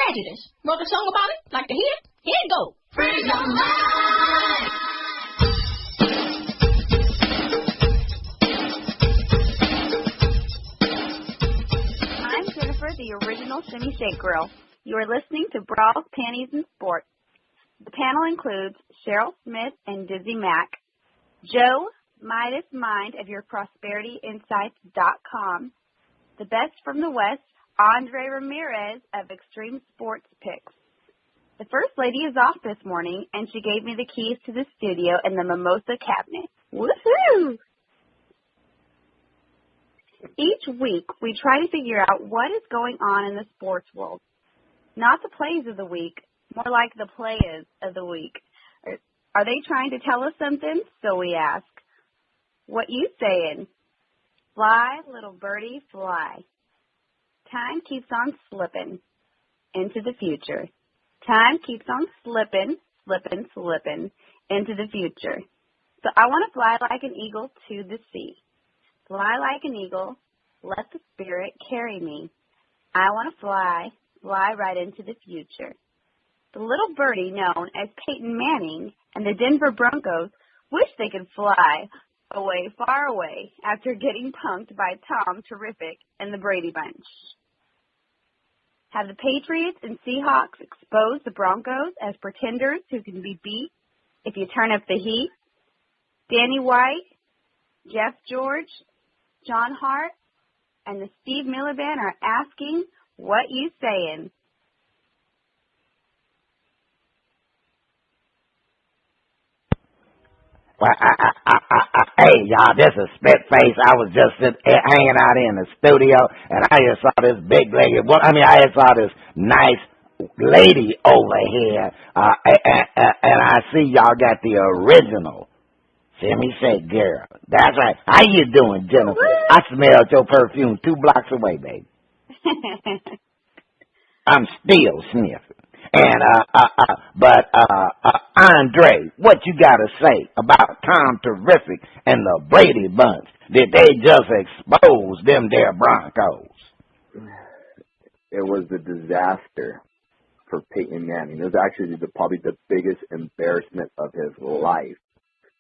prejudice. Wrote a song about it? Like to hear it? Here it goes. Free your mind. I'm Jennifer, the original Shimmy Shake Girl. You are listening to Bras, Panties and Sports. The panel includes Cheryl Smith and DizzieMac, Joe Midas Mind of YourProsperityInsights.com, the best from the West, Andre Ramirez of Extreme Sports Picks. The First Lady is off this morning, and she gave me the keys to the studio and the mimosa cabinet. Woohoo! Each week, we try to figure out what is going on in the sports world. Not the plays of the week, more like the playas of the week. Are they trying to tell us something? So we ask. What you saying? Fly, little birdie, fly. Time keeps on slipping into the future. Time keeps on slipping into the future. So I want to fly like an eagle to the sea. Fly like an eagle, let the spirit carry me. I want to fly right into the future. The little birdie known as Peyton Manning and the Denver Broncos wish they could fly away, far away, after getting punked by Tom Terrific and the Brady Bunch. Have the Patriots and Seahawks exposed the Broncos as pretenders who can be beat if you turn up the heat? Danny White, Jeff George, John Hart, and the Steve Miller Band are asking, what you saying? Well, hey, y'all, this is Spitface. I was just hanging out in the studio, and I just saw this big lady. I just saw this nice lady over here, and I see y'all got the original Shimmy Shake Girl. That's right. How you doing, Jennifer? I smelled your perfume 2 blocks away, baby. I'm still sniffing. And, Andre, what you got to say about Tom Terrific and the Brady Bunch? Did they just expose them there Broncos? It was a disaster for Peyton Manning. It was actually probably the biggest embarrassment of his life.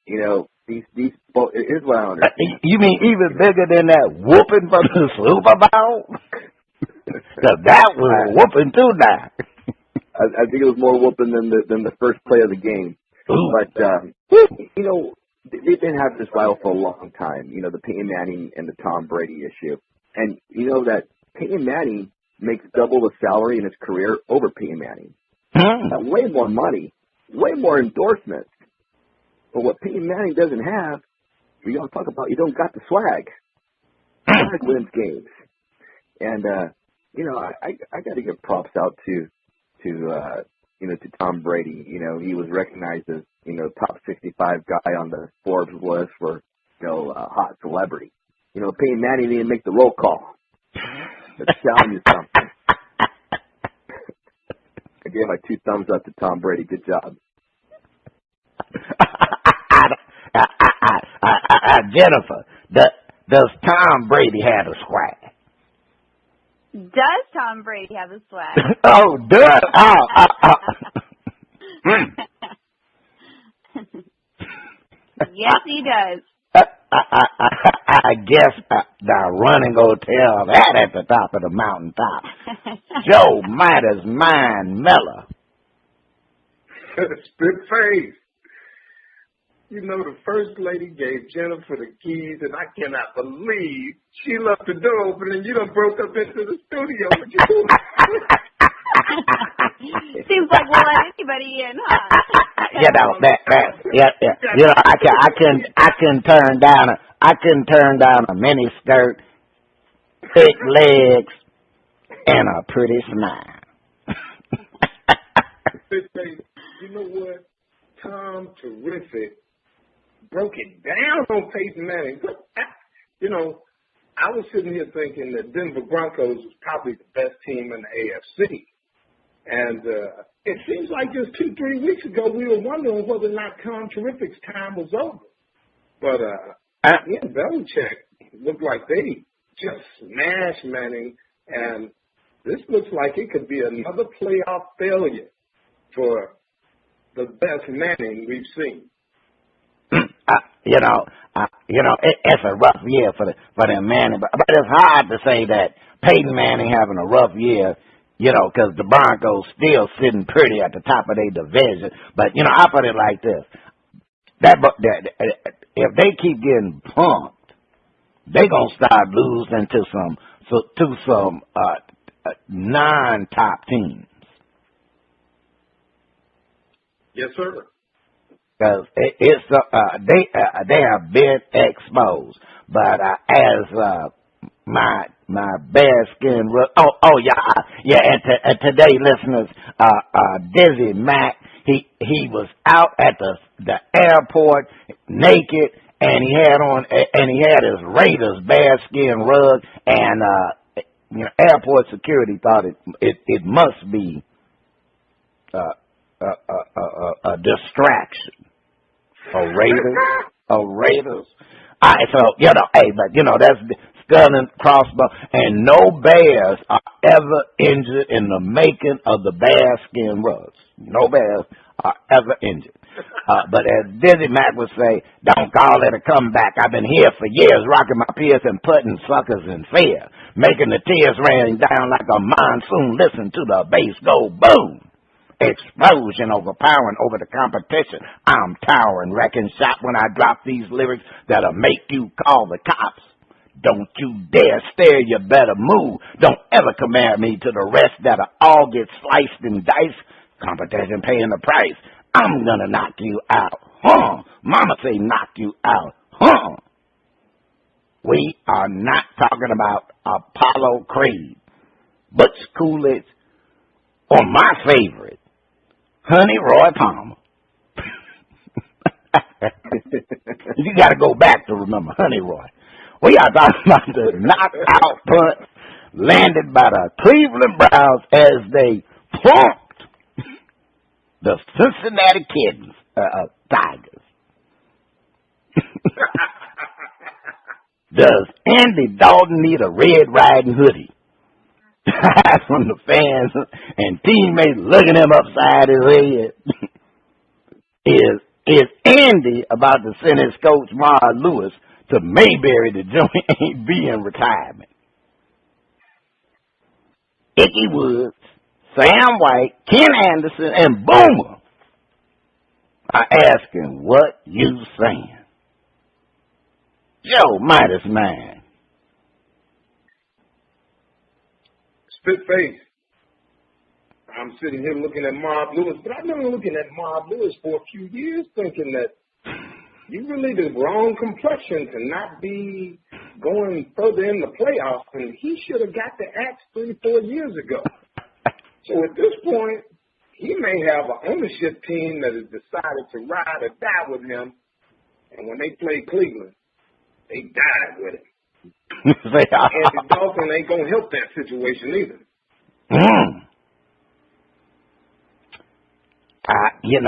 You know, here's what I understand. You mean even bigger than that whooping from the Super Bowl? Because that was a whooping too now. I think it was more whooping than the first play of the game. Ooh. But, you know, they've been having this battle for a long time, you know, the Peyton Manning and the Tom Brady issue. And you know that Peyton Manning makes double the salary in his career over Peyton Manning. Way more money, way more endorsements. But what Peyton Manning doesn't have, you all talk about, you don't got the swag. Swag wins games. And, you know, I got to give props out to Tom Brady. You know, he was recognized as, you know, top 65 guy on the Forbes list for, you know, hot celebrity. You know, Peyton Manning didn't make the roll call. That's telling you something. I gave my 2 thumbs up to Tom Brady. Good job. Jennifer, does Tom Brady have a swag? Does Tom Brady have a swag? Oh, does? Yes, he does. I guess the running go tell that at the top of the mountaintop. Joe Midas Mind Miller. Spitface. You know, the First Lady gave Jennifer the keys, and I cannot believe she left the door open and you done broke up into the studio. What you doing? Seems like we'll let anybody in, huh? You know yeah. You know, I can turn down a mini skirt, thick legs, and a pretty smile. You know what? Tom Terrific broke it down on Peyton Manning. You know, I was sitting here thinking that Denver Broncos was probably the best team in the AFC. And it seems like just 2-3 weeks ago we were wondering whether or not Tom Terrific's time was over. But he and Belichick looked like they just smashed Manning. And this looks like it could be another playoff failure for the best Manning we've seen. It's a rough year for them Manning, but it's hard to say that Peyton Manning having a rough year, because the Broncos still sitting pretty at the top of their division. But I put it like this: if they keep getting pumped, they gonna start losing to some non-top teams. Yes, sir. Because they have been exposed. But as my Bearskin, and today, listeners, DizzieMac, he was out at the airport naked, and he had his Raiders Bearskin rug, and airport security thought it must be a distraction. Raiders. All right, so that's skull and crossbow, and no bears are ever injured in the making of the bearskin rugs. No bears are ever injured. But as DizzieMac would say, don't call it a comeback. I've been here for years, rocking my peers and putting suckers in fear, making the tears rain down like a monsoon. Listen to the bass go boom. Explosion overpowering over the competition. I'm towering, wrecking shop when I drop these lyrics that'll make you call the cops. Don't you dare stare, you better move. Don't ever compare me to the rest that'll all get sliced and diced. Competition paying the price. I'm gonna knock you out. Mama say knock you out. We are not talking about Apollo Creed, Butch Coolidge, or my favorite, Honey Roy Palmer. You got to go back to remember Honey Roy. We are talking about the knockout punt landed by the Cleveland Browns as they plunked the Cincinnati Tigers. Does Andy Dalton need a Red Riding Hoodie? From the fans and teammates looking him upside his head. Is Andy about to send his coach Mar Lewis to Mayberry to join AB in retirement? Ickey Woods, Sam White, Ken Anderson, and Boomer are asking what you saying. Joe Midas, man. Spitface. I'm sitting here looking at Marv Lewis, but I've been looking at Marv Lewis for a few years thinking that you really the wrong complexion to not be going further in the playoffs, and he should have got the axe 3-4 years ago. So at this point, he may have an ownership team that has decided to ride or die with him, and when they played Cleveland, they died with him. Andy Dalton ain't gonna help that situation either. I hear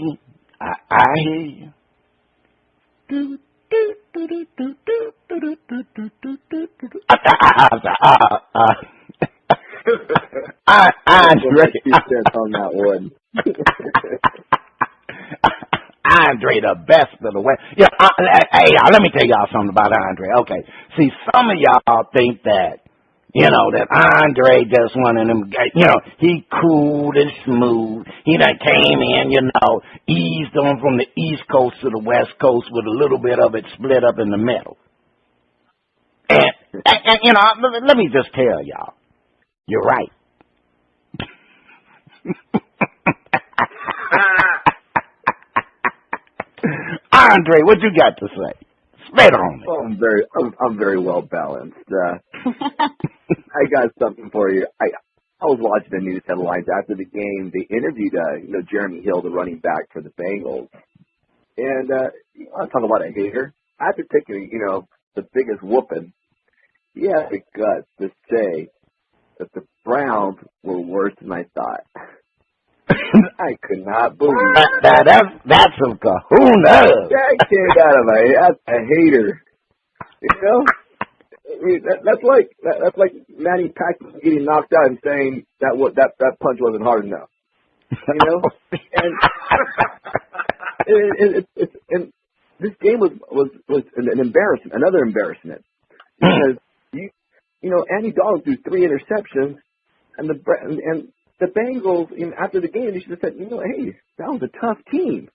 you. I hear you. Andre on that one. Andre, the best of the way. Let me tell y'all something about Andre. Okay, see, some of y'all think that, that Andre just one of them, he cool and smooth. He done came in, eased on from the East Coast to the West Coast with a little bit of it split up in the middle. And let me just tell y'all, you're right. Andre, what you got to say? Spit on me. Oh, I'm very well balanced. I got something for you. I was watching the news headlines after the game. They interviewed Jeremy Hill, the running back for the Bengals, and I'm talking about a hater. After taking the biggest whooping, he had the guts to say that the Browns were worse than I thought. I could not believe that's some kahuna. That came out of my. That's a hater. mean, that's like Manny Pacquiao getting knocked out and saying that punch wasn't hard enough. You know, and this game was an embarrassment, another embarrassment, because you know Andy Dalton threw 3 interceptions, and the Bengals, after the game, they should have said, you know, hey, that was a tough team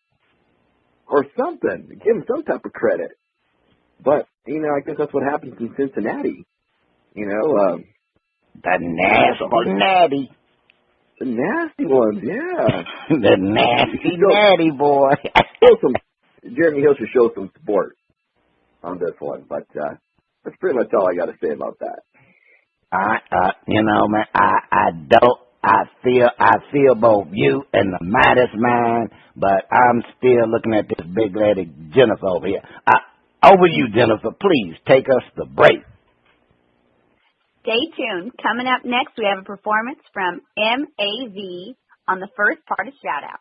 or something, give them some type of credit. But you know, I guess that's what happens in Cincinnati. You know, the nasty. The nasty ones, yeah. The nasty boy. Jeremy Hill should show some support on this one, but that's pretty much all I got to say about that. You know, man, I feel both you and the Midas man, but I'm still looking at this big lady Jennifer over here. Over you, Jennifer. Please take us to break. Stay tuned. Coming up next, we have a performance from MAV on the first part of Shout Out.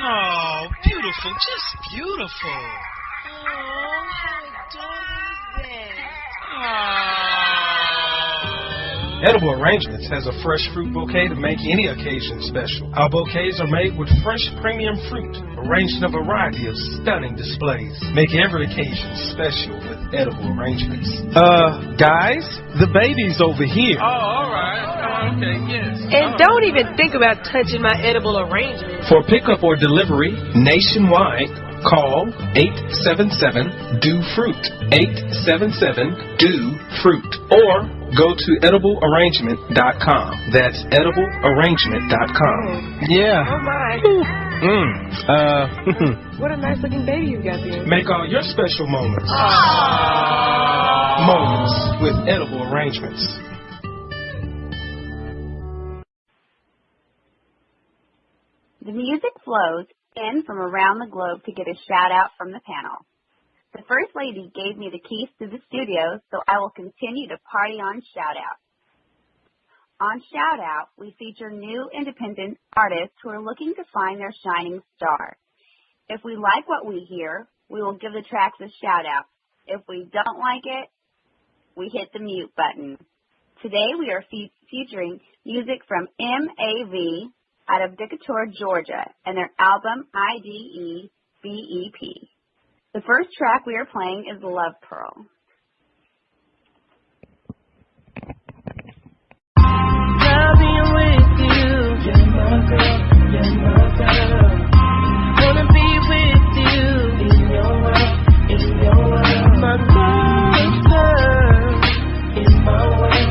Oh, beautiful, just beautiful. Oh, how adorable is that? Edible Arrangements has a fresh fruit bouquet to make any occasion special. Our bouquets are made with fresh premium fruit, arranged in a variety of stunning displays. Make every occasion special with Edible Arrangements. Guys, the baby's over here. Oh, all right. Okay, yes. And don't even think about touching my edible arrangement. For pickup or delivery nationwide, call 877-DO-FRUIT, 877-DO-FRUIT, or go to ediblearrangement.com. That's ediblearrangement.com. Yeah. Oh, my. What a nice looking baby you got there. Make all your special moments. Moments with Edible Arrangements. The music flows in from around the globe to get a shout out from the panel. The First Lady gave me the keys to the studio, so I will continue to party on Shout Out. On Shout Out, we feature new independent artists who are looking to find their shining star. If we like what we hear, we will give the tracks a shout out. If we don't like it, we hit the mute button. Today we are featuring music from MAV out of Decatur, Georgia, and their album IDEBEP. The first track we are playing is Love Pearl. I'll be with you. You're my girl, you're my girl. Wanna be with you in your world, My love girl, in my world,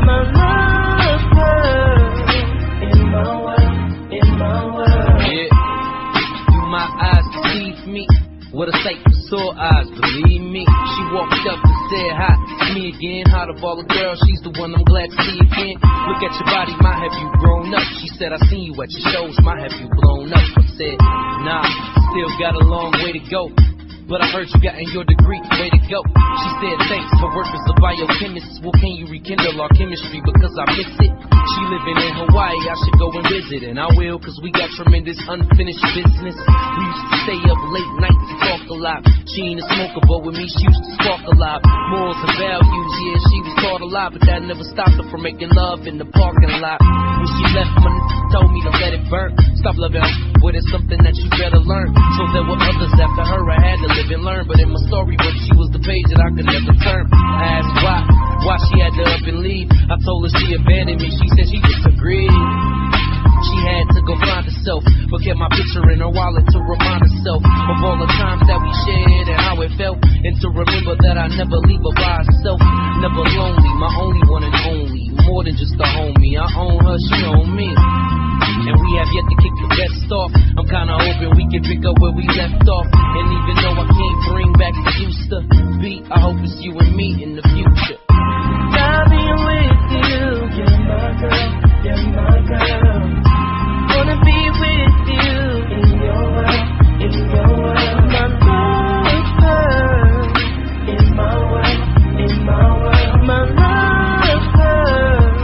My love girl, in my world. Yeah, through my eyes deceive me. What a sight for sore eyes, believe me. She walked up and said hi to me again. Out of all the girls, she's the one I'm glad to see again. Look at your body, my have you grown up? She said, I seen you at your shows, my have you blown up? I said, nah, still got a long way to go. But I heard you got in your degree, way to go. She said, thanks, her work as a biochemist. Well, can you rekindle our chemistry because I miss it? She living in Hawaii, I should go and visit. And I will, cause we got tremendous unfinished business. We used to stay up late nights and talk a lot. She ain't a smoker, but with me she used to spark a lot. Morals and values, yeah, she was taught a lot. But that never stopped her from making love in the parking lot. When she left, my told me to let it burn. Stop loving her, but it's something that you better learn. So there were others after her, I had to live and learn. But in my storybook, she was the page that I could never turn. I asked why she had to up and leave. I told her she abandoned me, she said she disagreed. She had to go find herself, but kept my picture in her wallet to remind herself of all the times that we shared and how it felt, and to remember that I never leave her by herself. Never lonely, my only one and only, more than just a homie. I own her, she own me, and we have yet to kick the best off. I'm kinda hoping we can pick up where we left off, and even though I can't bring back the used to be, I hope it's you and me in the future. I'll be with you. You're my girl, you're my girl. Wanna be with you in your world, My love girl, in my world, My love girl,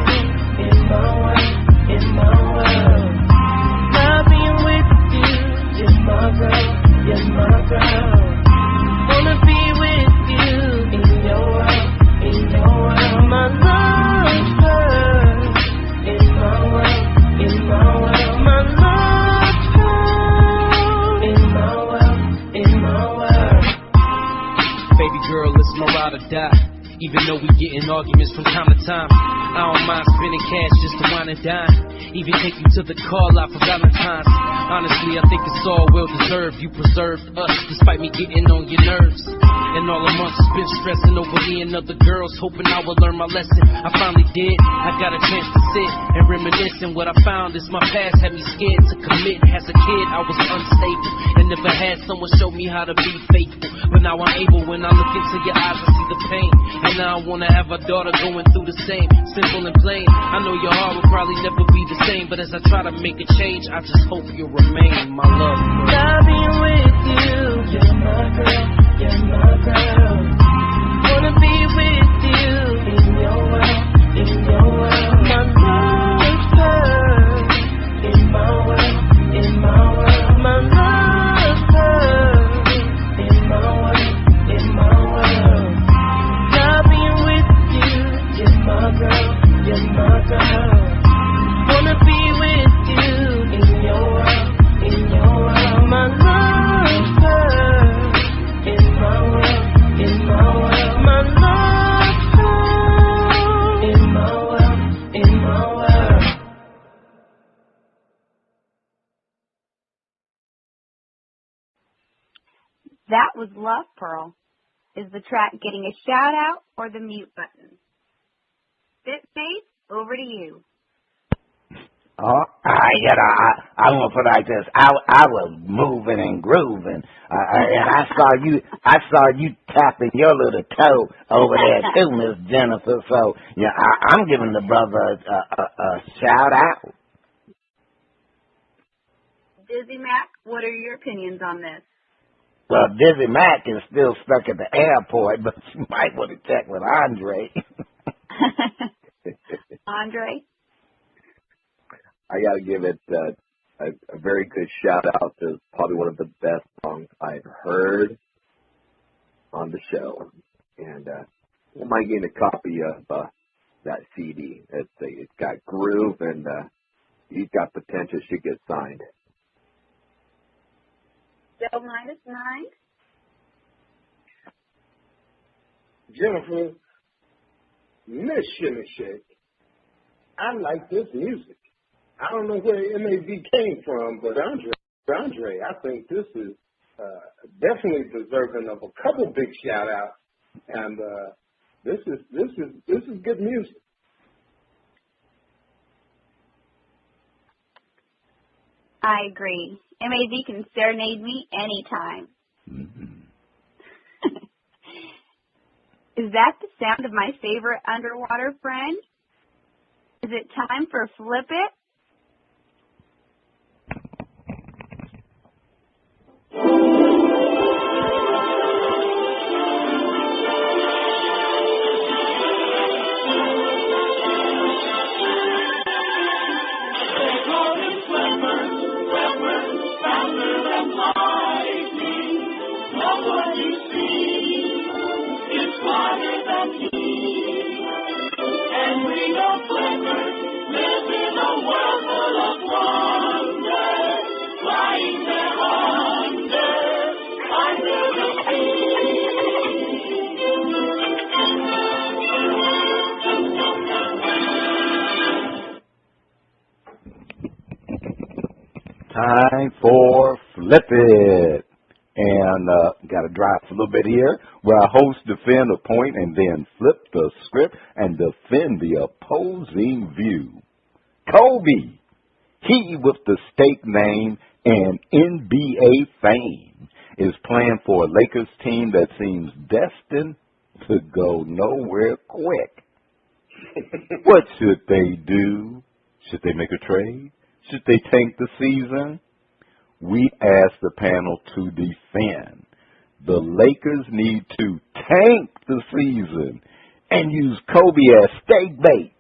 Even though we get in arguments from time to time, I don't mind spending cash just to wine and dine. Even take you to the car lot for Valentine's. Honestly, I think it's all well deserved. You preserved us despite me getting on your nerves. And all the months spent stressing over me and other girls, hoping I would learn my lesson. I finally did. I got a chance to sit and reminisce, and what I found is my past had me scared to commit. As a kid, I was unstable and never had someone show me how to be faithful. But now I'm able. When I look into your eyes, I see the pain. And now I wanna have a daughter going through the same. Simple and plain. I know your heart will probably never be the same, but as I try to make a change, I just hope you'll remain my love. I'll be with you. You're my girl. You're my girl. Wanna be with you in your world. In your world. My love her. In my world. In my world. My love her. In my world. In my world. I'll be with you. You're my girl. You're my girl. Wanna be with you in your world. In your world. My love her. In my world. In my world. My love her. In my world. In my world. That was Love Pearl. Is the track getting a shout out or the mute button? Spitface, over to you. Oh, I want to put it like this. I was moving and grooving, and I saw you tapping your little toe over there too, Miss Jennifer. So yeah, I'm giving the brother a shout out. DizzieMac, what are your opinions on this? Well, DizzieMac is still stuck at the airport, but she might want to check with Andre. Andre? I got to give it a very good shout out to probably one of the best songs I've heard on the show. And I might get a copy of that CD. It's got groove and he's got potential. Should get signed. Joe minus 9? Jennifer, Miss Shimmy Shake, I like this music. I don't know where MAV came from, but Andre, I think this is definitely deserving of a couple big shout outs, and this is good music. I agree. MAV can serenade me anytime. Mm-hmm. Is that the sound of my favorite underwater friend? Is it time for Flip It? Time for Flip It. And got to drive a little bit here, where our hosts defend a point and then flip the script and defend the opposing view. Kobe, he with the steak name and NBA fame, is playing for a Lakers team that seems destined to go nowhere quick. What should they do? Should they make a trade? Should they tank the season? We ask the panel to defend. The Lakers need to tank the season and use Kobe as steak bait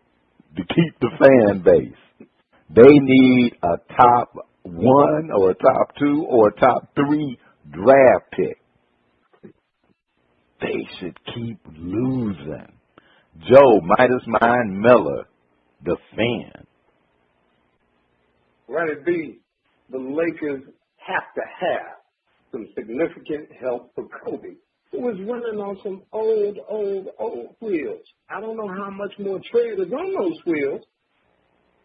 to keep the fan base. They need a top 1 or a top 2 or a top 3 draft pick. They should keep losing. Joe, Midas, Mine, Miller, defend. Run it be, the Lakers have to have some significant help for Kobe. who is running on some old wheels. I don't know how much more tread is on those wheels,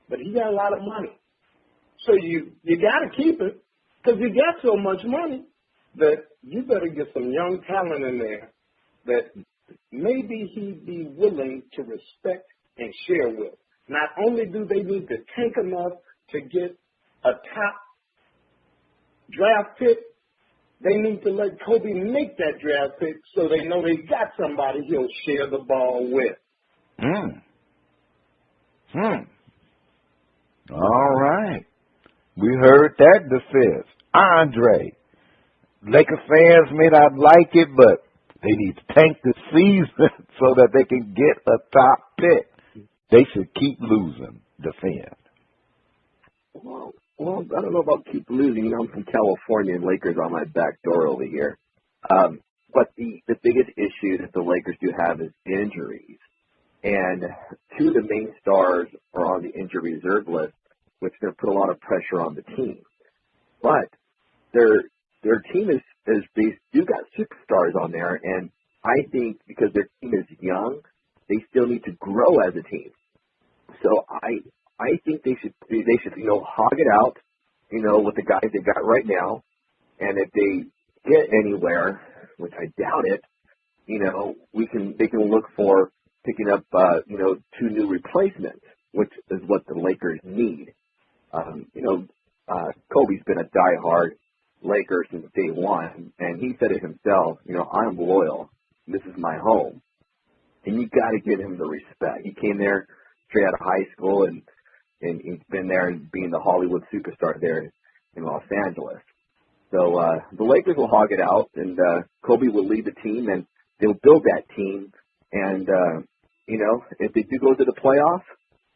but he got a lot of money. So you got to keep it because he got so much money that you better get some young talent in there that maybe he'd be willing to respect and share with. Not only do they need to tank enough to get a top draft pick, they need to let Kobe make that draft pick so they know they got somebody he'll share the ball with. All right. We heard that defense. Andre, Laker fans may not like it, but they need to tank the season so that they can get a top pick. They should keep losing. Defend. Well, I don't know about keep losing. You know, I'm from California, and Lakers are on my back door over here. But the biggest issue that the Lakers do have is injuries. And two of the main stars are on the injury reserve list, which going to put a lot of pressure on the team. But their team is they do got superstars on there, and I think because their team is young, they still need to grow as a team. So I think they should hog it out, with the guys they got right now, and if they get anywhere, which I doubt it, they can look for picking up 2 new replacements, which is what the Lakers need. Kobe's been a diehard Laker since day one, and he said it himself, I'm loyal. This is my home. And you got to give him the respect. He came there straight out of high school, and he's been there and being the Hollywood superstar there in Los Angeles. So the Lakers will hog it out, and Kobe will lead the team, and they'll build that team. And, if they do go to the playoffs,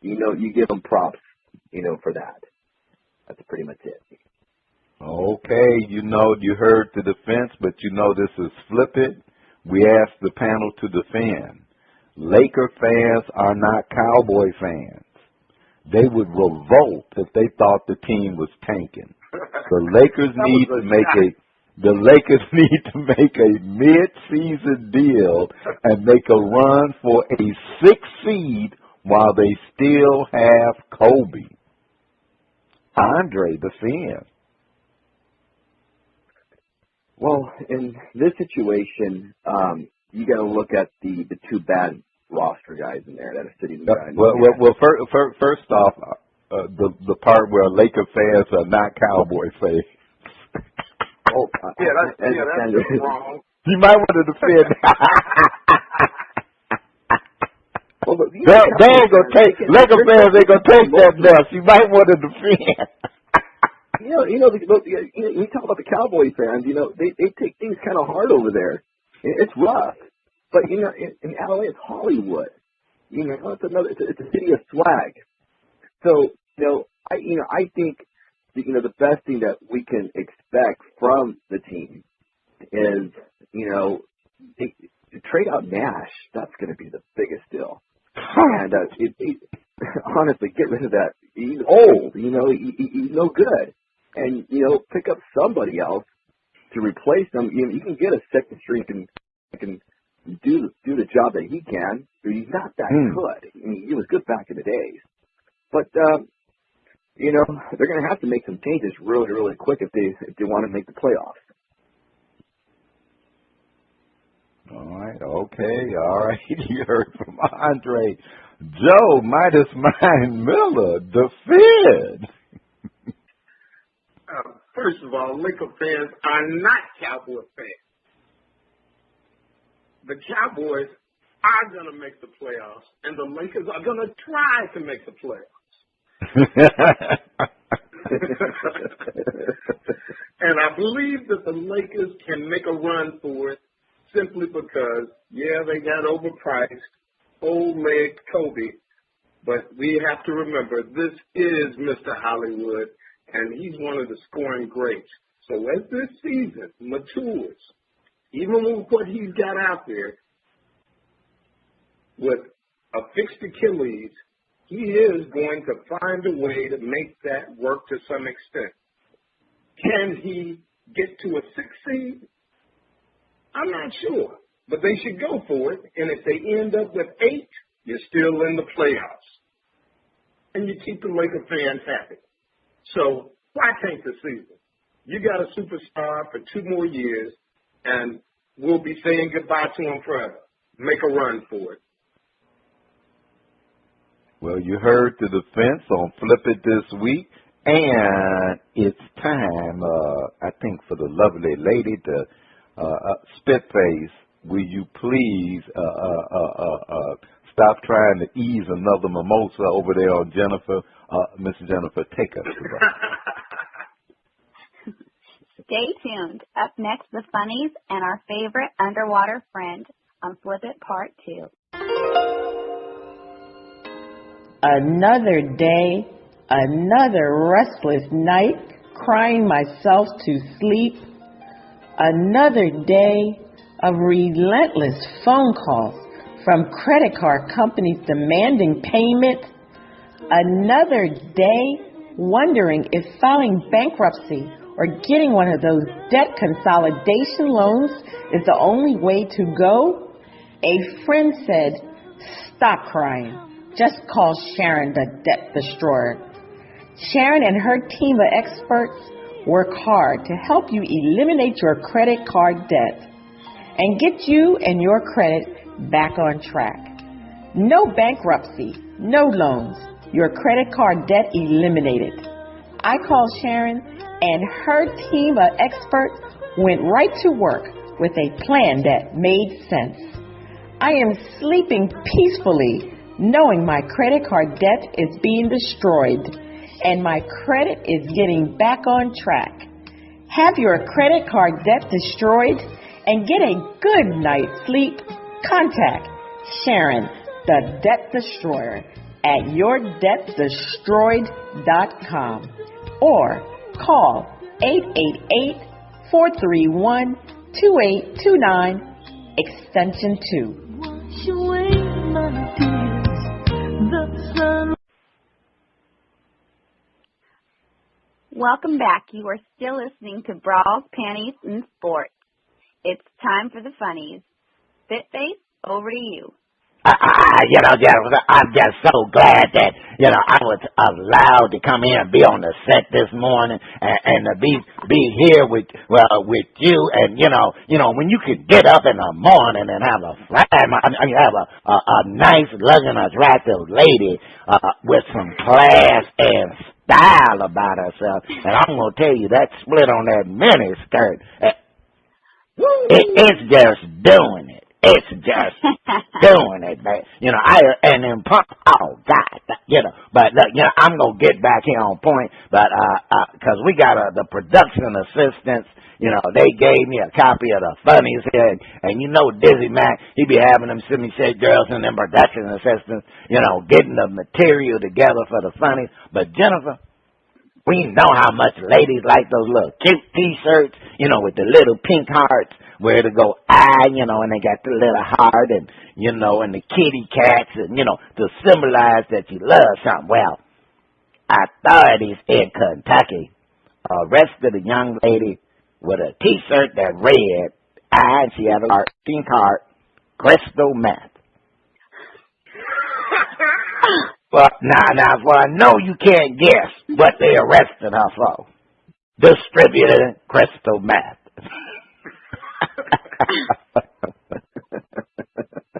you give them props, for that. That's pretty much it. Okay, you heard the defense, but this is Flip It. We asked the panel to defend. Laker fans are not Cowboy fans. They would revolt if they thought the team was tanking. The Lakers need to make a mid-season deal and make a run for a 6th seed while they still have Kobe. Andre, defend. Well, in this situation, you got to look at the 2 bad roster guys in there that are sitting there. Well, first off, the part where Laker fans are not Cowboy fans. That's wrong. You might want to defend. Well, they ain't gonna take Laker fans. Ain't gonna take that mess. You might want to defend. You talk about the Cowboy fans. They take things kind of hard over there. It's rough, but in LA, it's Hollywood. It's a city of swag. So I think the best thing that we can expect from the team is to trade out Nash. That's going to be the biggest deal. And honestly, get rid of that. He's old. He's no good. And pick up somebody else to replace him. You can get a second string that can do the job that he can. He's not that good. I mean, he was good back in the days. But they're going to have to make some changes really, really quick if they want to make the playoffs. All right. Okay. All right. You heard from Andre. Joe, Midas, Mine, Miller, defend. First of all, Laker fans are not Cowboy fans. The Cowboys are going to make the playoffs, and the Lakers are going to try to make the playoffs. And I believe that the Lakers can make a run for it simply because, they got overpriced, old leg Kobe, but we have to remember this is Mr. Hollywood, and he's one of the scoring greats. So as this season matures, even with what he's got out there, with a fixed Achilles, he is going to find a way to make that work to some extent. Can he get to a 6th seed? I'm not sure, but they should go for it. And if they end up with 8, you're still in the playoffs. And you keep the Laker fans happy. So why tank the season? You got a superstar for 2 more years, and we'll be saying goodbye to him forever. Make a run for it. Well, you heard the defense on Flip It this week, and it's time, I think, for the lovely lady to Spitface. Will you please stop trying to ease another mimosa over there on Jennifer? Miss Jennifer, take us. Stay tuned. Up next, the funnies and our favorite underwater friend on Flip It Part 2. Another day, another restless night, crying myself to sleep. Another day of relentless phone calls from credit card companies demanding payment. Another day wondering if filing bankruptcy or getting one of those debt consolidation loans is the only way to go. A friend said, "Stop crying. Just call Sharon, the debt destroyer." Sharon and her team of experts work hard to help you eliminate your credit card debt and get you and your credit back on track. No bankruptcy, no loans, your credit card debt eliminated. I called Sharon, and her team of experts went right to work with a plan that made sense. I am sleeping peacefully knowing my credit card debt is being destroyed and my credit is getting back on track. Have your credit card debt destroyed and get a good night's sleep? Contact Sharon, the Debt Destroyer, at yourdebtdestroyed.com or call 888-431-2829, extension 2. Wash away my tears, the sun. Welcome back. You are still listening to Brawls, Panties, and Sports. It's time for the funnies. Spitface, over to you. Jennifer, I'm just so glad that, I was allowed to come here and be on the set this morning and to be here with you. And, when you could get up in the morning and have a nice, looking, attractive lady with some class and style about herself. And I'm going to tell you, that split on that mini skirt, it's just doing it. It's just doing it, man. And then pump, oh, God, but, I'm going to get back here on point, but, because we got the production assistants, they gave me a copy of the funnies here, and DizzieMac, he be having them Shimmy girls and them production assistants, getting the material together for the funnies, but Jennifer, we know how much ladies like those little cute T-shirts, with the little pink hearts, where to go and they got the little heart and, and the kitty cats and, to symbolize that you love something. Well, authorities in Kentucky arrested a young lady with a T-shirt that read, and she had a pink heart, crystal meth. Well, now, for I know you can't guess what they arrested her for. Distributing crystal meth.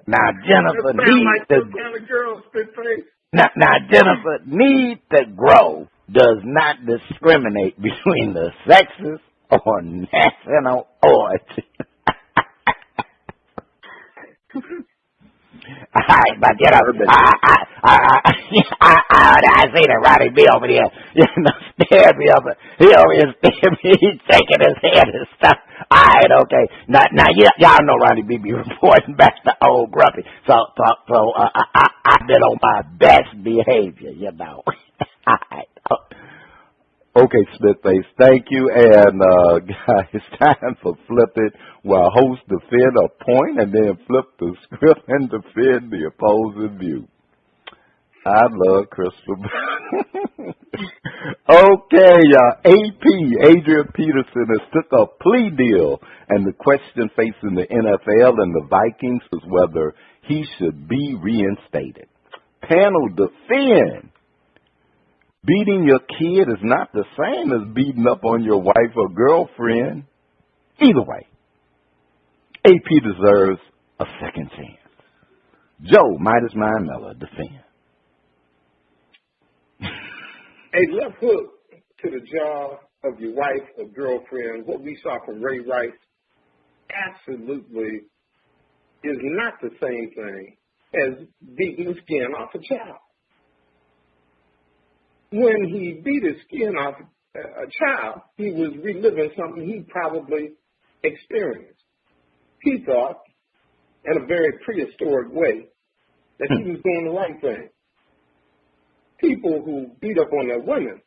Now, Jennifer needs to. Now, Jennifer needs to grow. Does not discriminate between the sexes or national origin. All right, but I see that Roddy B over there, staring me over. He over here staring me. He's shaking his head and stuff. All right, okay. Now, y'all know Roddy B be reporting back to old Grumpy. So I've been on my best behavior, All right. Okay, Spitface, thank you. And, guys, it's time for Flip It, where host defend a point and then flip the script and defend the opposing view. I love Crystal. Okay, AP, Adrian Peterson, has took a plea deal, and the question facing the NFL and the Vikings is whether he should be reinstated. Panel, defend. Beating your kid is not the same as beating up on your wife or girlfriend. Either way, AP deserves a second chance. Joe, Midas, Miller, defend. Hey, left hook to the jaw of your wife or girlfriend, what we saw from Ray Rice, absolutely is not the same thing as beating the skin off a child. When he beat his skin off a child, he was reliving something he probably experienced. He thought, in a very prehistoric way, that he was doing the right thing. People who beat up on their women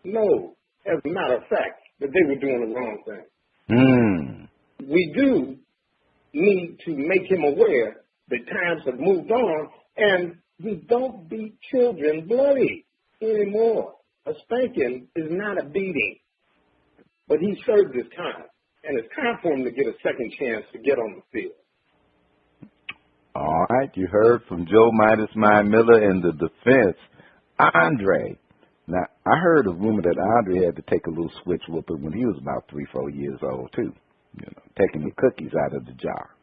know, as a matter of fact, that they were doing the wrong thing. We do need to make him aware that times have moved on, and we don't beat children bloody anymore. A spanking is not a beating. But he served his time, and it's time for him to get a second chance to get on the field. All right, you heard from Joe Midas, Miller in the defense. Andre. Now, I heard a rumor that Andre had to take a little switch whooping when he was about 3-4 years old, too. You know, taking the cookies out of the jar.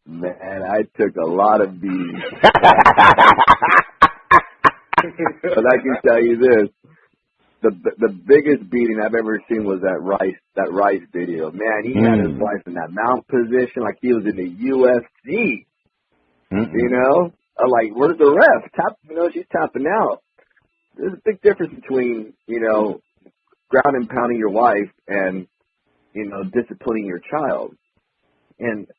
Man, I took a lot of these. But I can tell you this. The biggest beating I've ever seen was that Rice video. Man, he had his wife in that mount position like he was in the UFC. You know? Like, where's the ref? She's tapping out. There's a big difference between, ground and pounding your wife and, disciplining your child. And,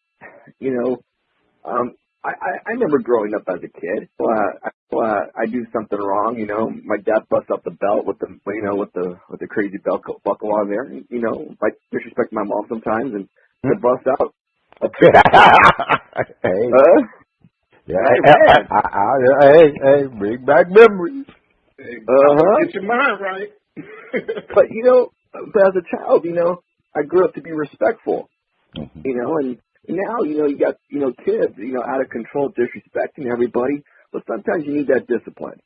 I remember growing up as a kid. I do something wrong, my dad busts up the belt with the crazy belt buckle on there. I disrespect my mom sometimes and they bust out. Yeah, hey, bring back memories. Get your mind right. But as a child, I grew up to be respectful. And now, you got, kids, out of control, disrespecting everybody. But sometimes you need that discipline.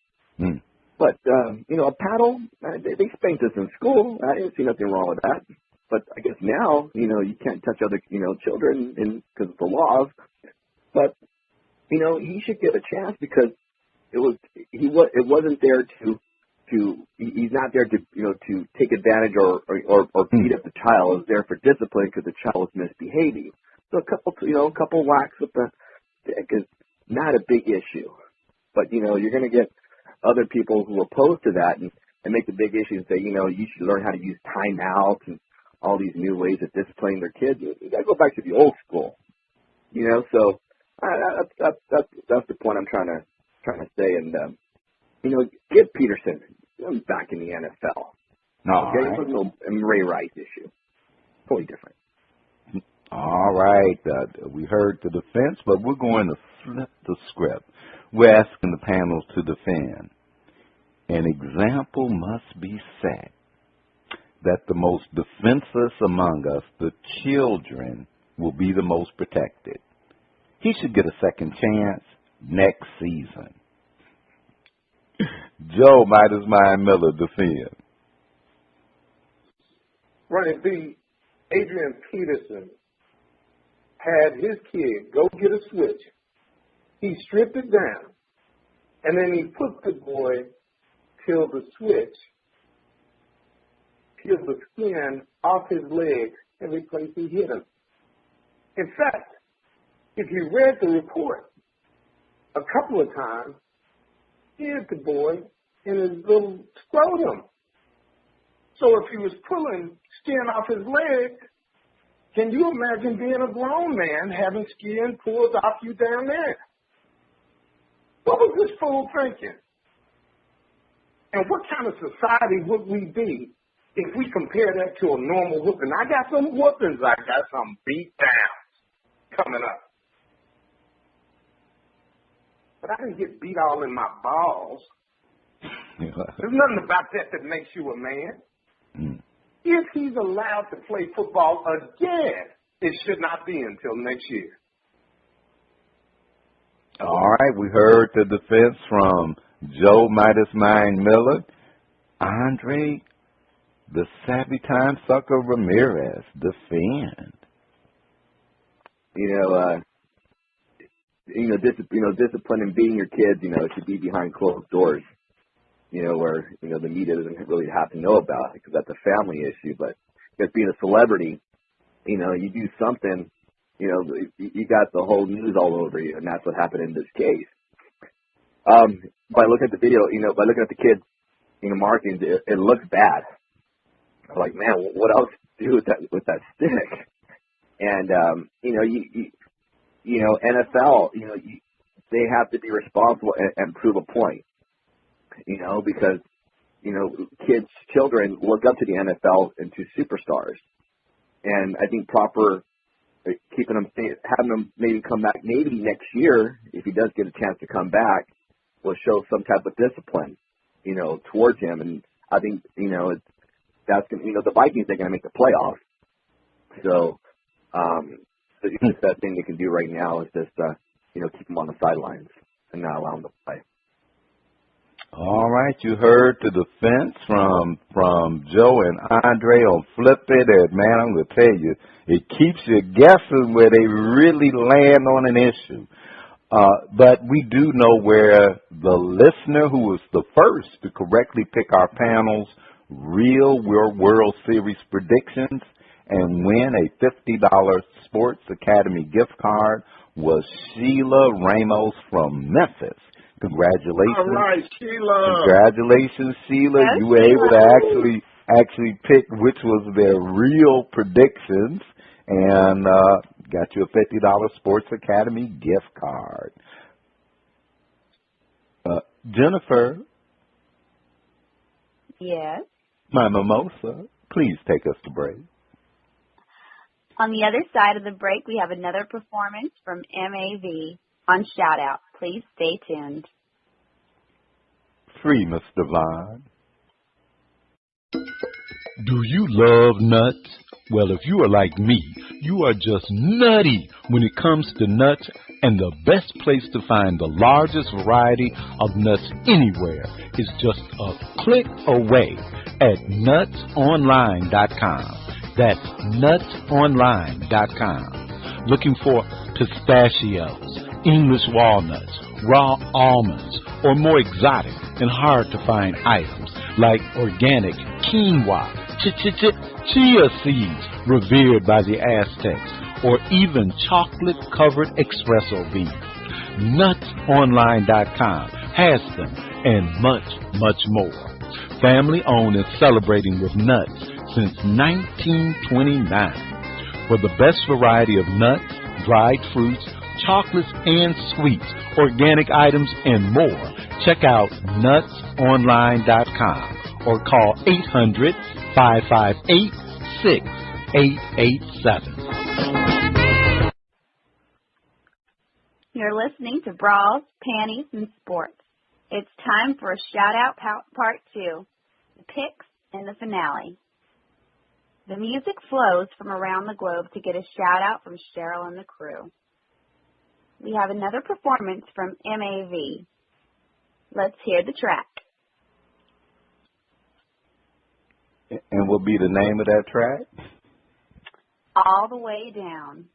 But, a paddle, they spanked us in school. I didn't see nothing wrong with that. But I guess now, you can't touch other, children because of the laws. But, he should get a chance because it wasn't there he's not there to take advantage or beat up the child. It was there for discipline because the child was misbehaving. So a couple whacks with the stick is not a big issue. But, you're going to get other people who oppose to that and make a big issue and say, you should learn how to use timeouts and all these new ways of disciplining their kids. You got to go back to the old school. So that's the point I'm trying to say. And, get Peterson back in the NFL. Okay? It was no Ray Rice issue. Totally different. All right. We heard the defense, but we're going to flip the script. We're asking the panels to defend. An example must be set that the most defenseless among us, the children, will be the most protected. He should get a second chance next season. Joe Midas, Miller, defend. Right. Adrian Peterson had his kid go get a switch. He stripped it down, and then he put the boy till the switch, peeled the skin off his legs every place he hit him. In fact, if you read the report, a couple of times, he hit the boy in his little scrotum. So if he was pulling skin off his leg, can you imagine being a grown man having skin pulled off you down there? What was this fool thinking? And what kind of society would we be if we compare that to a normal whooping? I got some whoopings. I got some beat downs coming up. But I didn't get beat all in my balls. There's nothing about that makes you a man. If he's allowed to play football again, it should not be until next year. All right, we heard the defense from Joe Midas Mind Miller. Andre, the savvy time sucker Ramirez, defend. Discipline and beating your kids, it should be behind closed doors. Where, the media doesn't really have to know about it because that's a family issue. But just being a celebrity, you do something, you got the whole news all over you, and that's what happened in this case. By looking at the video, by looking at the kids, markings, it looks bad. I'm like, man, what else to do with that stick? And, NFL, they have to be responsible and prove a point. Because, children look up to the NFL and to superstars. And I think having them maybe come back maybe next year, if he does get a chance to come back, will show some type of discipline, towards him. And I think, that's going to, the Vikings are going to make the playoffs. So, the best thing they can do right now is just, keep him on the sidelines and not allow him to play. All right, you heard the defense from Joe and Andre on Flip It. And, man, I'm going to tell you, it keeps you guessing where they really land on an issue. But we do know where the listener who was the first to correctly pick our panel's real World Series predictions and win a $50 Sports Academy gift card was Sheila Ramos from Memphis. Congratulations. All right, Sheila. Congratulations, Sheila. Yes, you were able to actually pick which was their real predictions and got you a $50 Sports Academy gift card. Jennifer. Yes? My mimosa, please take us to break. On the other side of the break, we have another performance from MAV on Shout Out. Please stay tuned. Free, Miss Devon. Do you love nuts? Well, if you are like me, you are just nutty when it comes to nuts, and the best place to find the largest variety of nuts anywhere is just a click away at nutsonline.com. That's nutsonline.com. Looking for pistachios, English walnuts, raw almonds, or more exotic and hard to find items like organic quinoa, chia seeds revered by the Aztecs, or even chocolate-covered espresso beans. Nutsonline.com has them and much, much more. Family-owned and celebrating with nuts since 1929. For the best variety of nuts, dried fruits, chocolates and sweets, organic items, and more, check out nutsonline.com or call 800-558-6887. You're listening to Bras, Panties, and Sports. It's time for a shout-out part 2, the picks and the finale. The music flows from around the globe to get a shout-out from Cheryl and the crew. We have another performance from MAV. Let's hear the track. And what will be the name of that track? All the Way Down.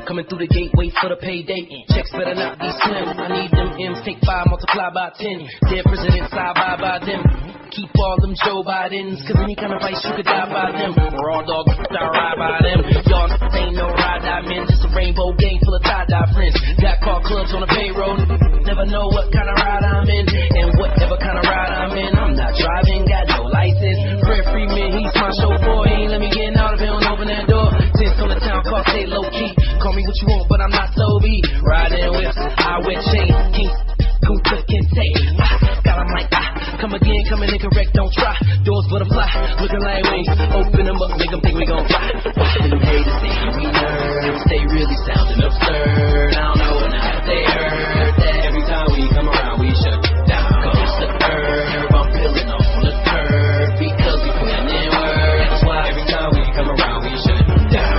Coming through the gate, wait for the payday. Checks better not be slim. I need them M's, take 5, multiply by 10. Dead president, side by them. keep all them Joe Bidens, cause any kind of vice you could die by them. Raw dog, I ride by them. Y'all ain't no ride-die men, just a rainbow gang full of tie-dye friends. Got car clubs on the payroll, never know what kind of ride I'm in. And whatever kind of ride I'm in, I'm not driving, got no license. Fred Freeman, he's my chauffeur, he ain't let me get out if he don't open that door. Since on the town car, stay low-key. Call me what you want, but I'm not so beat. Riding whips, I wear chains, King Kunta Kinte. Got a mic, come again, come in incorrect, don't try. Doors butterfly, looking like wings. Open them up, make them think we gon' fly. Them haters think we nerds, they really sounding absurd. I don't know what now they heard that every time we come around we shut down. Cause the herb, I'm peeling on the curb because we putting in work. That's why every time we come around we shut down.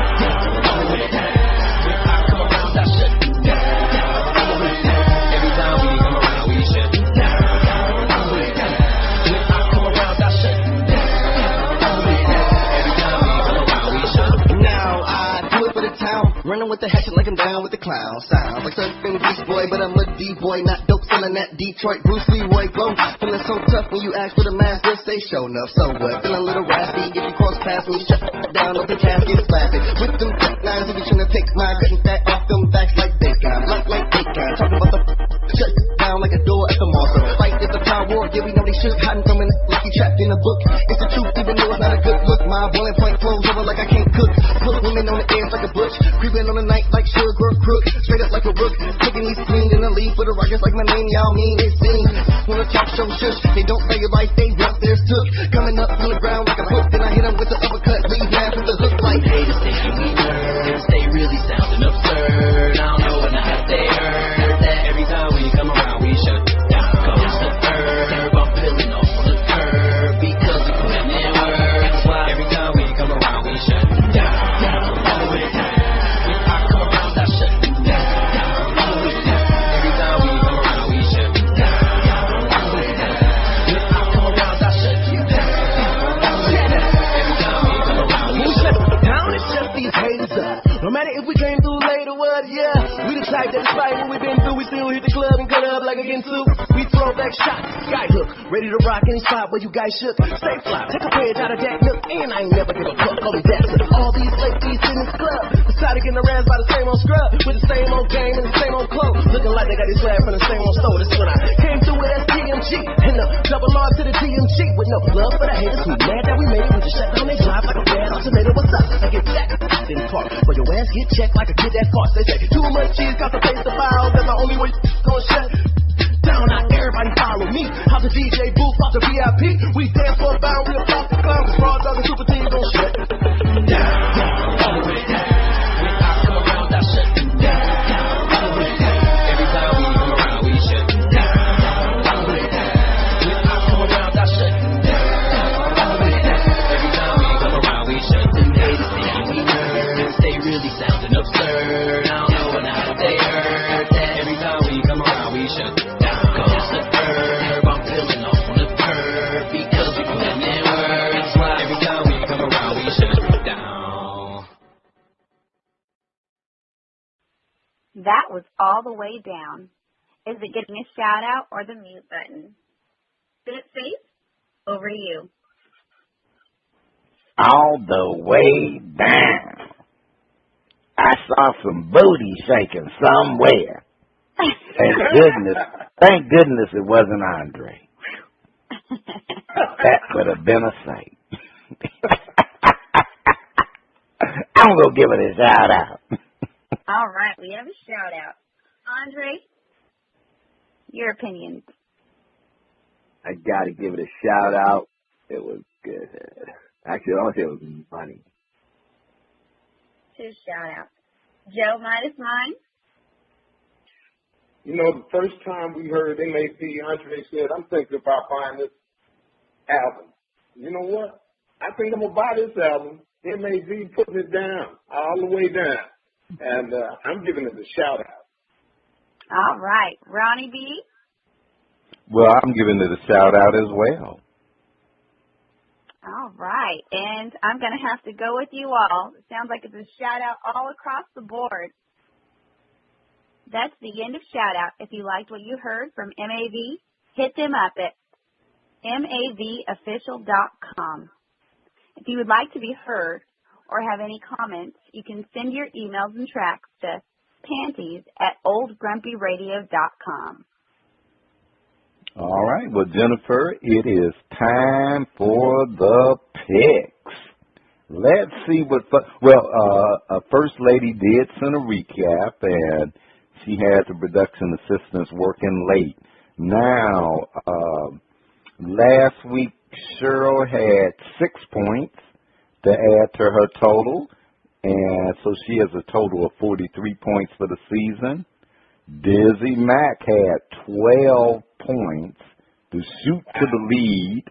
Running with the hatchet like I'm down with the clown. Sounds like surfing Beast Boy, but I'm a D-boy, not dope selling that Detroit Bruce Leroy glow. Feeling so tough when you ask for the mask, they'll say show enough. So what? Feeling a little raspy if you cross past me, shut down, open casket, slap it. With them tech nines, if you trying to pick mine, cutting fat off them backs like bacon. Like bacon. Talking about the shut down like a door at the mall. So fight is a power war, yeah we know they should. Hiding from an like you trapped in a book. It's the truth, even though it's not a good look. My boiling point flows over like I can't cook. Put women on the edge like a butch. Creeping on the night like sugar crook. Straight up like a rook. Taking these clean in the lead for the rockets like my name. Y'all mean they sing. Wanna talk show shush. They don't value life, they want theirs took. Coming up from the ground like a hook. Then I hit them with the uppercut. Leave half with the hook like haters think we nerds. They really sounding absurd. I don't know what now they heard that every time we come around we shut down. Cause the herb, I'm peeling off on the curb because we putting in work. That's why every time we come around we shut down. No matter if we came through late or what, yeah. We the type that despite what we've been through, we still hit the club and cut up like again too. We throw back shots, sky hook, ready to rock any spot where you guys shook. Stay fly, take a page out of that nook, and I ain't never give a fuck. Call me that. All these ladies in this club, decided getting aroused by the same old scrub, with the same old game and the same old clothes, looking like they got these swag from the same old store. This is when I came through with STMG, and the double R to the TMG, with no love for the haters. We mad that we made it, we just shut down they drive like a bad alternator. What's up? I get that in the park, but your ass get checked like a kid that farts. They say too much cheese got the face to file. That's the only way gon' shut down. Not everybody follow me. How the DJ booth off the VIP. We dance for a bound, we applaud the clown. Cause Raw Dog and Super Team gon' shut down. All the way down. When I come around, I shut down. All the way down. Every time we come around, we shut down. All the way down. When I come around, I shut down. All the way down. Every time we come around, we shut down. Haters think we nerds. They really sounding absurd. I don't know what now they heard that every time we come around, we shut down. Cause the herb, I'm peeling off on the curb because we putting in words. Why every time we come around, we shut down. That was All the Way Down. Is it getting a shout out or the mute button? Spit Face, over to you. All the way down. I saw some booty shaking somewhere. Thank goodness it wasn't Andre. That would have been a sight. I'm going to give it a shout out. All right, we have a shout out. Andre, your opinions. I got to give it a shout out. It was good. Actually, I want to say it was funny. Two shout outs. Joe, Midas, mine. You know, the first time we heard MAP, Andre said, I'm thinking about buying this album. You know what? I think I'm going to buy this album. MAP putting it down, all the way down. And I'm giving it a shout out. All right. Ronnie B. Well, I'm giving it a shout out as well. All right. And I'm going to have to go with you all. It sounds like it's a shout out all across the board. That's the end of shout out. If you liked what you heard from MAV, hit them up at mavofficial.com. If you would like to be heard or have any comments, you can send your emails and tracks to panties@oldgrumpyradio.com. All right. Well, Jennifer, it is time for the picks. Let's see what. First Lady did send a recap, and she had the production assistants working late. Now, last week Cheryl had 6 points to add to her total, and so she has a total of 43 points for the season. DizzieMac had 12 points to shoot to the lead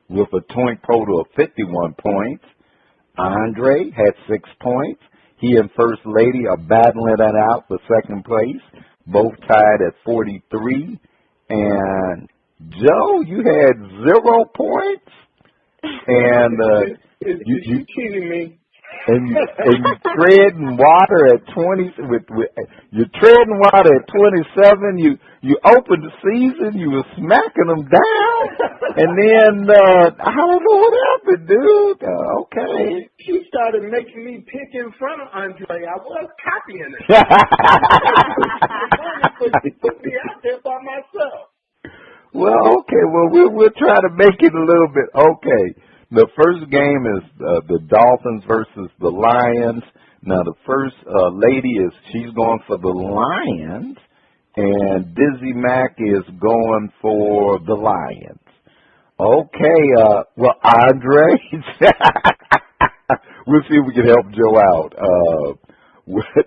with a point total of 51 points. Andre had 6 points. He and First Lady are battling it out for second place, both tied at 43. And Joe, you had 0 points, and you cheating me. And you treading water at 20. You're treading water at 27. You opened the season. You were smacking them down, and then I don't know what happened, dude. Okay. She started making me pick in front of Andre. I was copying it. But put me out there by myself. Well, okay. Well, we'll try to make it a little bit okay. The first game is the Dolphins versus the Lions. Now, the first lady she's going for the Lions, and DizzieMac is going for the Lions. Okay, well, Andre, we'll see if we can help Joe out.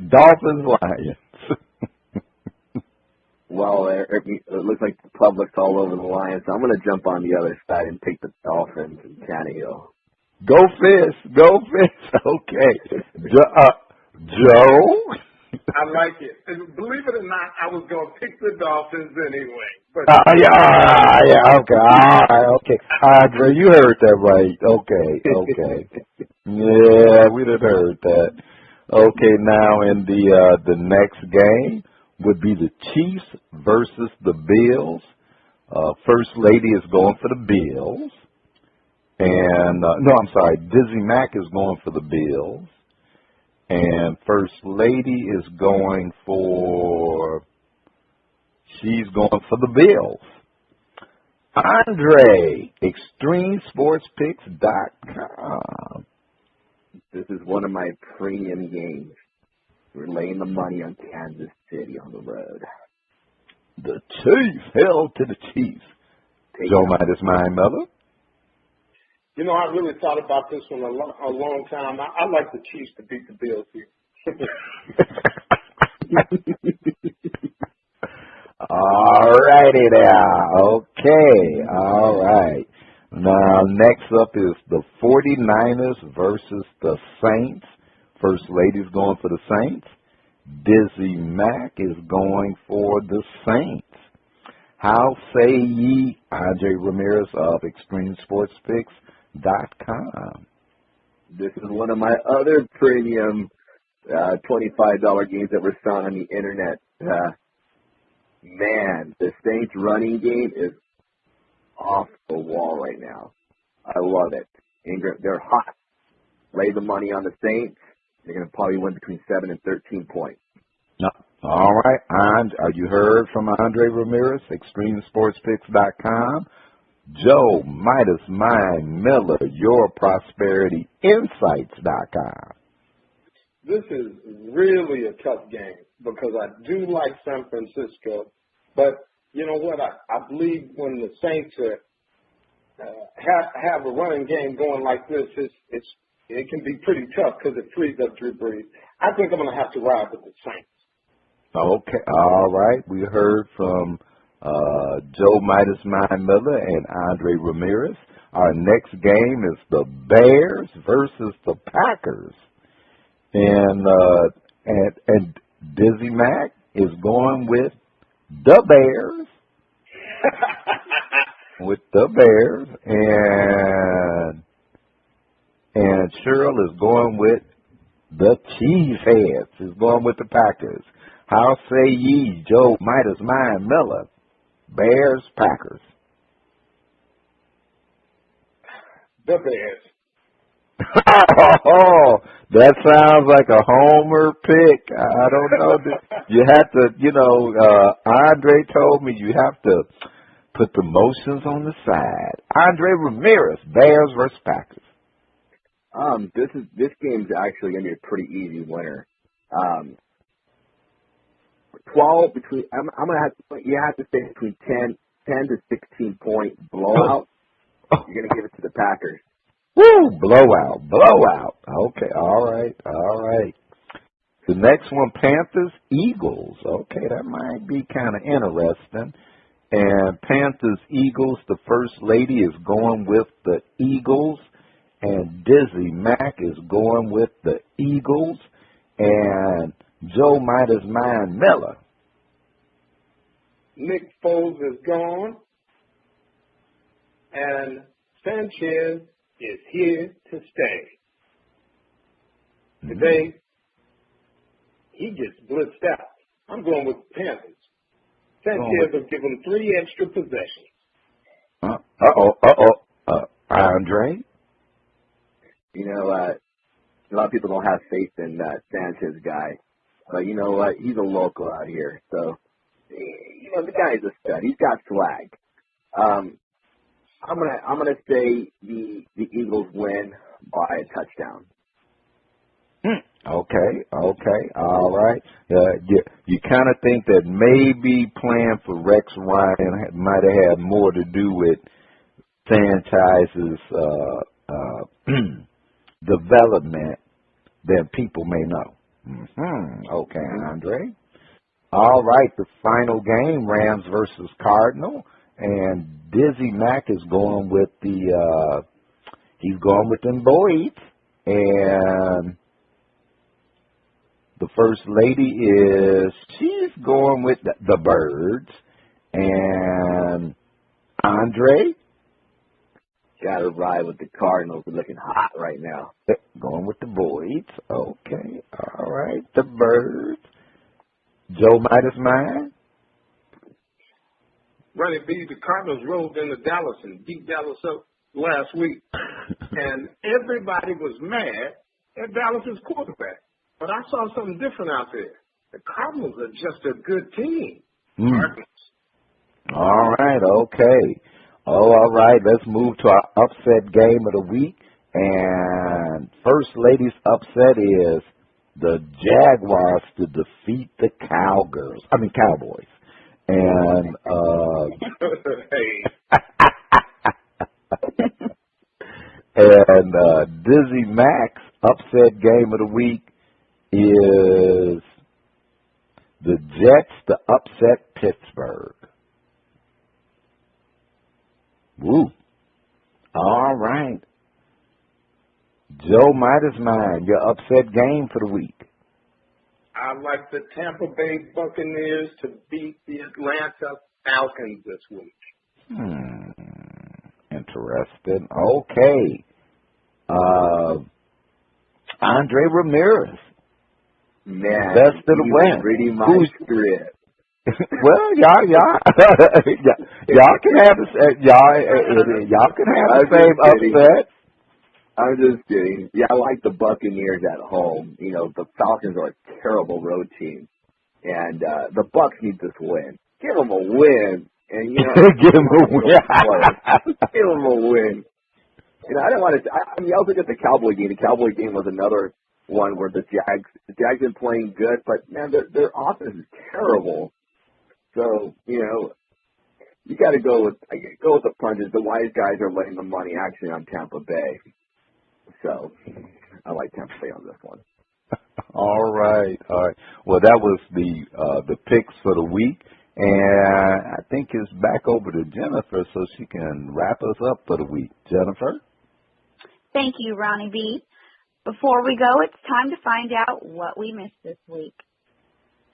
Dolphins, Lions. Well, it looks like the public's all over the Lions. So I'm going to jump on the other side and take the Dolphins and Tannehill. Go Fish. Okay. Joe? I like it. And believe it or not, I was going to pick the Dolphins anyway. But yeah, okay. All right, okay. Andre, you heard that right. Okay. Yeah, we done heard that. Okay, now in the next game would be the Chiefs versus the Bills. First Lady is going for the Bills. And, DizzieMac is going for the Bills. And First Lady is going for the Bills. Andre, ExtremeSportsPicks.com. This is one of my premium games. We're laying the money on Kansas City on the road. The Chiefs. Hell to the Chiefs. Joe Midas, my mother. You know, I really thought about this one a long time. I like the Chiefs to beat the Bills here. All righty now. Okay. All right. Now, next up is the 49ers versus the Saints. First Lady's going for the Saints. DizzieMac is going for the Saints. How say ye, Andre Ramirez of ExtremeSportsPicks.com. This is one of my other premium $25 games that we're selling on the internet. Man, the Saints running game is off the wall right now. I love it. They're hot. Lay the money on the Saints. They're going to probably win between 7 and 13 points. No. All right. You heard from Andre Ramirez, ExtremeSportsPicks.com. Joe Midas, Miller, YourProsperityInsights.com. This is really a tough game because I do like San Francisco, but you know what? I believe when the Saints have a running game going like this, it can be pretty tough because it frees up Drew Brees. I think I'm going to have to ride with the Saints. Okay. All right. We heard from Joe Midas, Miller, and Andre Ramirez. Our next game is the Bears versus the Packers. And DizzieMac is going with the Bears. And Cheryl is going with the Cheeseheads. Is going with the Packers. How say ye, Joe Midas, Miller? Bears, Packers. The Bears. Oh, that sounds like a homer pick. I don't know. You have to, Andre told me you have to put the motions on the side. Andre Ramirez, Bears versus Packers. This game's actually gonna be a pretty easy winner. 12 between. I'm gonna have to. You have to say between 10 to 16 point blowout. You're gonna give it to the Packers. Woo! Blowout. Okay, all right. The next one, Panthers, Eagles. Okay, that might be kind of interesting. And Panthers, Eagles, the First Lady is going with the Eagles. And DizzieMac is going with the Eagles. And Joe Midas Mine Miller. Nick Foles is gone. And Sanchez is here to stay. Today, he gets blitzed out. I'm going with the Panthers. Sanchez will give him 3 extra possessions. Andre? A lot of people don't have faith in that Sanchez guy. But you know what? He's a local out here. So, the guy's a stud. He's got swag. I'm gonna say the Eagles win by a touchdown. Okay, all right. You kind of think that maybe playing for Rex Ryan might have had more to do with Sanchez's development than people may know. Okay, Andre. All right, the final game, Rams versus Cardinal. And DizzieMac is going with he's going with them boys. And the First Lady she's going with the Birds. And Andre? Got to ride with the Cardinals. They're looking hot right now. Going with the boys. Okay, all right, the Birds. Joe Midas Mine? Running B, the Cardinals rolled into Dallas and beat Dallas up last week. And everybody was mad at Dallas's quarterback. But I saw something different out there. The Cardinals are just a good team. Cardinals. All right, okay. All right, let's move to our upset game of the week. And First Lady's upset is the Jaguars to defeat the Cowboys. And and DizzieMac's upset game of the week is the Jets to upset Pittsburgh. Woo. All right. Joe Midas Mine, your upset game for the week. I like the Tampa Bay Buccaneers to beat the Atlanta Falcons this week. Interesting. Okay. Andre Ramirez. Man, best of the win. Pretty much script. Well, y'all can have y'all can have the same upset. I'm just kidding. Yeah, I like the Buccaneers at home. The Falcons are a terrible road team, and the Bucs need this win. Give them a win, and give them a win. Give them a win. I don't want to. I also get the Cowboy game. The Cowboy game was another one where the Jags been playing good, but man, their offense is terrible. So you got to go with the punches. The wise guys are laying the money actually on Tampa Bay. So I like Tampa Bay on this one. All right. Well, that was the picks for the week, and I think it's back over to Jennifer so she can wrap us up for the week. Jennifer? Thank you, Ronnie B. Before we go, it's time to find out what we missed this week.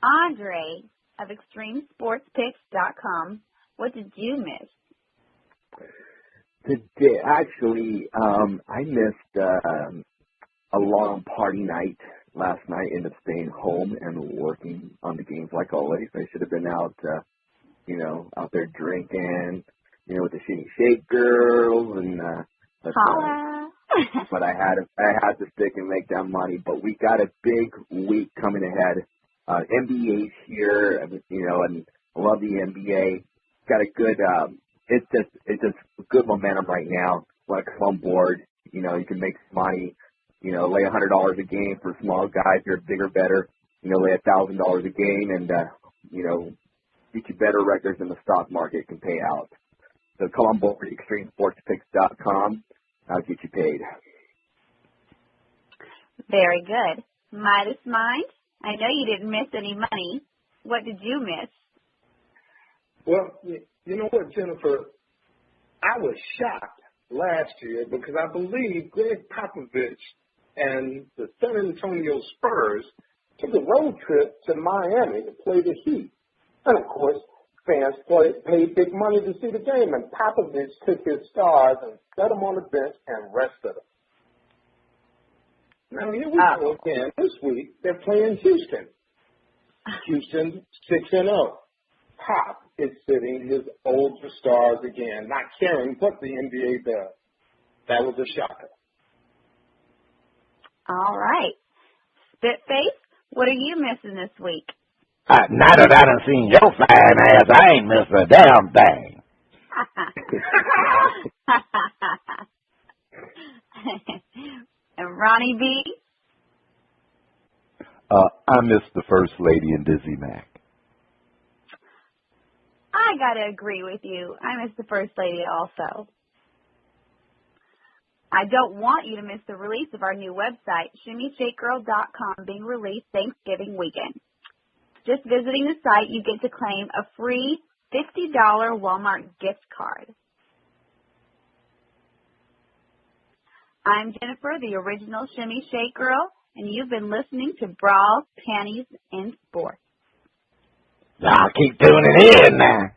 Andre of ExtremeSportsPicks.com, what did you miss? Today, actually, I missed a long party night last night. Ended up staying home and working on the games like always. I should have been out, out there drinking, with the Shimmy Shake girls and Holla. But I had to stick and make that money. But we got a big week coming ahead. NBA's here, and I love the NBA. Got a good, it's just good momentum right now. Want to come on board? You can make some money. Lay $100 a game for small guys. You're bigger, better. Lay $1,000 a game, and get you better records than the stock market can pay out. So come on board, ExtremeSportsPicks.com. I'll get you paid. Very good. Midas Mind, I know you didn't miss any money. What did you miss? Well, you know what, Jennifer? I was shocked last year because I believe Greg Popovich and the San Antonio Spurs took a road trip to Miami to play the Heat. And, of course, fans paid big money to see the game, and Popovich took his stars and set them on the bench and rested them. Now, here we go again. This week, they're playing Houston. Houston 6-0. Pop is sitting his older stars again, not caring what the NBA does. That was a shocker. All right. Spitface, what are you missing this week? Now that I done seen your fine ass, I ain't missed a damn thing. And Ronnie B? I miss the First Lady and DizzieMac. I gotta agree with you. I miss the First Lady also. I don't want you to miss the release of our new website, ShimmyShakeGirl.com, being released Thanksgiving weekend. Just visiting the site, you get to claim a free $50 Walmart gift card. I'm Jennifer, the original Shimmy Shake Girl, and you've been listening to Bras, Panties, and Sports. Y'all keep tuning in now.